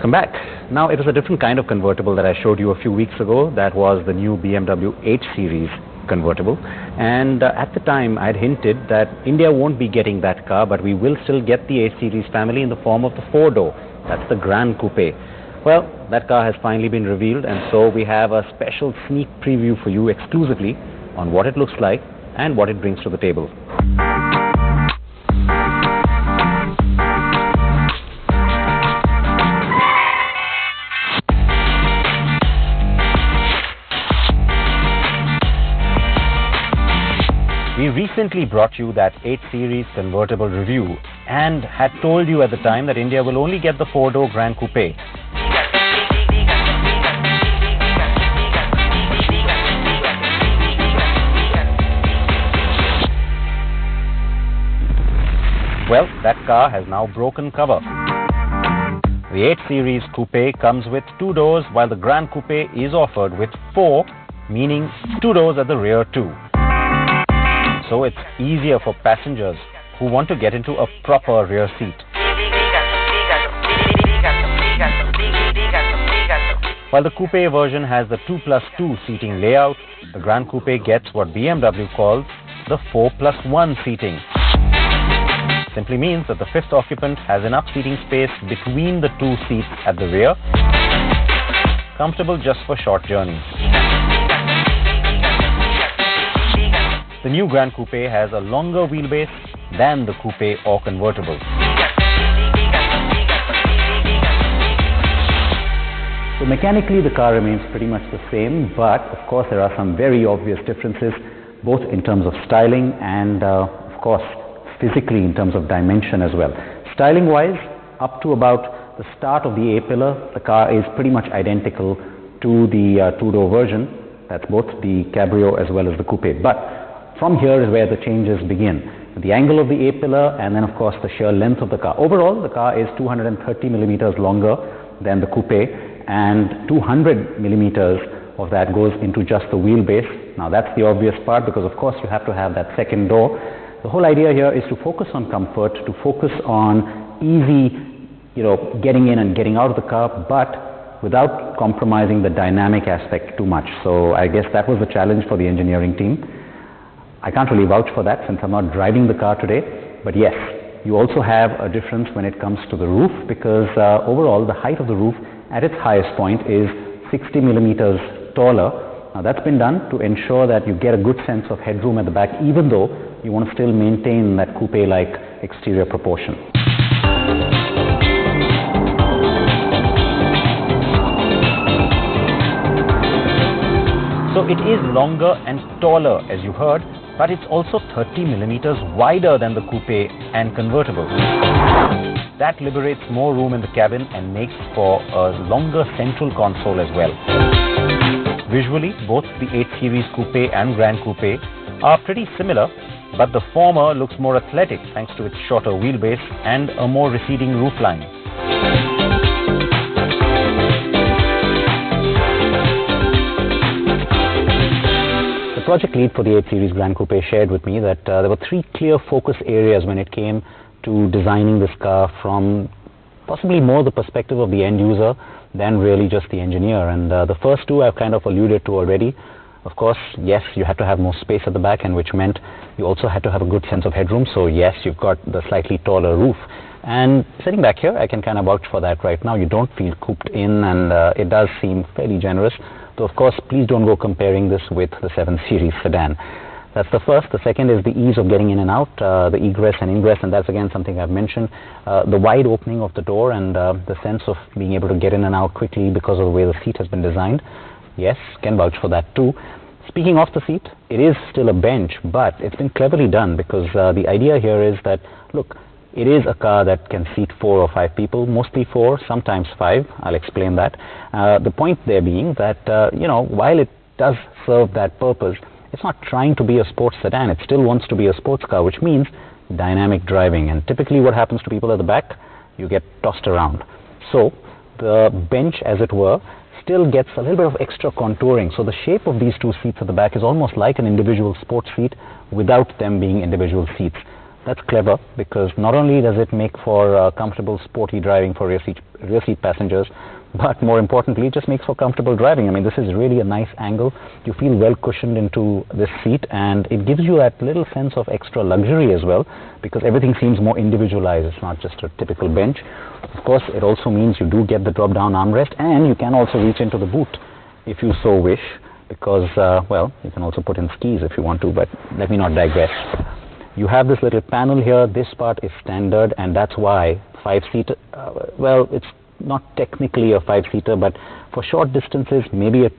welcome back. Now, it was a different kind of convertible that I showed you a few weeks ago. That was the new BMW 8 Series convertible. And at the time, I had hinted that India won't be getting that car, but we will still get the 8 Series family in the form of the 4-door. That's the Gran Coupe. Well, that car has finally been revealed, and so we have a special sneak preview for you exclusively on what it looks like and what it brings to the table. We recently brought you that 8 Series convertible review and had told you at the time that India will only get the 4-door Gran Coupe. Well, that car has now broken cover. The 8 Series Coupe comes with 2 doors, while the Gran Coupe is offered with 4, meaning 2 doors at the rear too. So it's easier for passengers who want to get into a proper rear seat. While the coupe version has the 2+2 seating layout, the Gran Coupe gets what BMW calls the 4+1 seating. Simply means that the fifth occupant has enough seating space between the 2 seats at the rear, comfortable just for short journeys. The new Gran Coupe has a longer wheelbase than the coupe or convertible. So mechanically the car remains pretty much the same, but of course there are some very obvious differences, both in terms of styling and of course physically in terms of dimension as well. Styling wise, up to about the start of the A-pillar, the car is pretty much identical to the 2-door version. That's both the Cabrio as well as the coupe. But from here is where the changes begin. The angle of the A-pillar and then of course the sheer length of the car. Overall, the car is 230 millimeters longer than the coupe, and 200 millimeters of that goes into just the wheelbase. Now that's the obvious part, because of course you have to have that second door. The whole idea here is to focus on comfort, to focus on easy, getting in and getting out of the car, but without compromising the dynamic aspect too much. So I guess that was the challenge for the engineering team. I can't really vouch for that since I'm not driving the car today, but yes, you also have a difference when it comes to the roof, because overall the height of the roof at its highest point is 60 millimeters taller. Now that's been done to ensure that you get a good sense of headroom at the back, even though you want to still maintain that coupe-like exterior proportion. So it is longer and taller, as you heard, but it's also 30 millimeters wider than the coupe and convertible. That liberates more room in the cabin and makes for a longer central console as well. Visually, both the 8 Series Coupe and Gran Coupe are pretty similar, but the former looks more athletic thanks to its shorter wheelbase and a more receding roofline. The project lead for the 8 Series Gran Coupe shared with me that there were 3 clear focus areas when it came to designing this car, from possibly more the perspective of the end user than really just the engineer. And the first 2 I've kind of alluded to already. Of course, yes, you had to have more space at the back, and which meant you also had to have a good sense of headroom. So yes, you've got the slightly taller roof. And sitting back here, I can kind of vouch for that right now. You don't feel cooped in, and it does seem fairly generous. So of course, please don't go comparing this with the 7 Series sedan. That's the first. The second is the ease of getting in and out, the egress and ingress, and that's again something I've mentioned. The wide opening of the door and the sense of being able to get in and out quickly because of the way the seat has been designed. Yes, can vouch for that too. Speaking of the seat, it is still a bench, but it's been cleverly done, because the idea here is that, look, it is a car that can seat 4 or 5 people, mostly 4, sometimes 5. I'll explain that. The point there being that, while it does serve that purpose, it's not trying to be a sports sedan. It still wants to be a sports car, which means dynamic driving. And typically what happens to people at the back, you get tossed around. So the bench, as it were, still gets a little bit of extra contouring. So the shape of these 2 seats at the back is almost like an individual sports seat without them being individual seats. That's clever, because not only does it make for comfortable, sporty driving for rear seat passengers, but more importantly, it just makes for comfortable driving. I mean, this is really a nice angle. You feel well cushioned into this seat, and it gives you that little sense of extra luxury as well, because everything seems more individualized. It's not just a typical bench. Of course, it also means you do get the drop-down armrest, and you can also reach into the boot if you so wish, because, well, you can also put in skis if you want to, but let me not digress. You have this little panel here. This part is standard, and that's why 5-seater, well, it's not technically a 5-seater, but for short distances, maybe a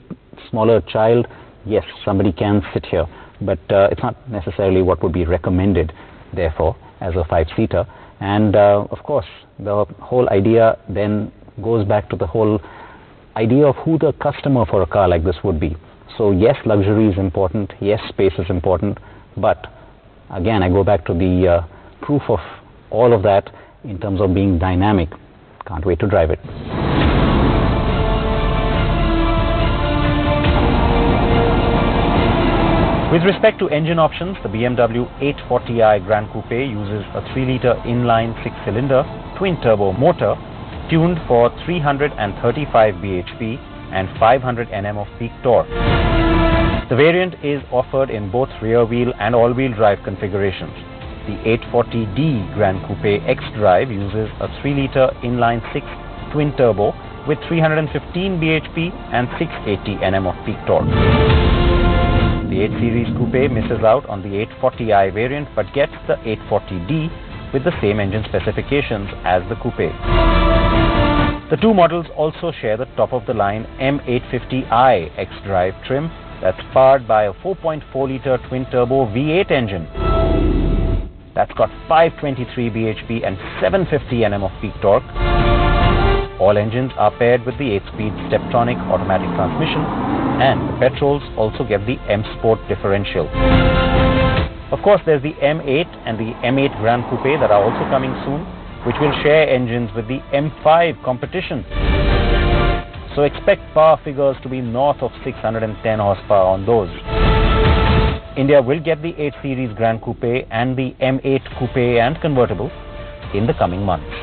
smaller child, yes, somebody can sit here, but it's not necessarily what would be recommended, therefore, as a 5-seater. And of course, the whole idea then goes back to the whole idea of who the customer for a car like this would be. So yes, luxury is important, yes, space is important, but again, I go back to the proof of all of that in terms of being dynamic. Can't wait to drive it. With respect to engine options, the BMW 840i Gran Coupe uses a 3-liter inline 6-cylinder twin-turbo motor tuned for 335 bhp and 500 Nm of peak torque. The variant is offered in both rear-wheel and all-wheel drive configurations. The 840d Gran Coupe X-Drive uses a 3-liter inline 6 twin-turbo with 315 bhp and 680 Nm of peak torque. The 8 Series Coupe misses out on the 840i variant but gets the 840d with the same engine specifications as the Coupe. The two models also share the top-of-the-line M850i X-Drive trim that's powered by a 4.4-liter twin-turbo V8 engine. That's got 523 bhp and 750 Nm of peak torque. All engines are paired with the 8-speed Steptronic automatic transmission, and the petrols also get the M Sport differential. Of course, there's the M8 and the M8 Gran Coupe that are also coming soon, which will share engines with the M5 competition. So expect power figures to be north of 610 horsepower on those. India will get the 8 Series Gran Coupe and the M8 Coupe and convertible in the coming months.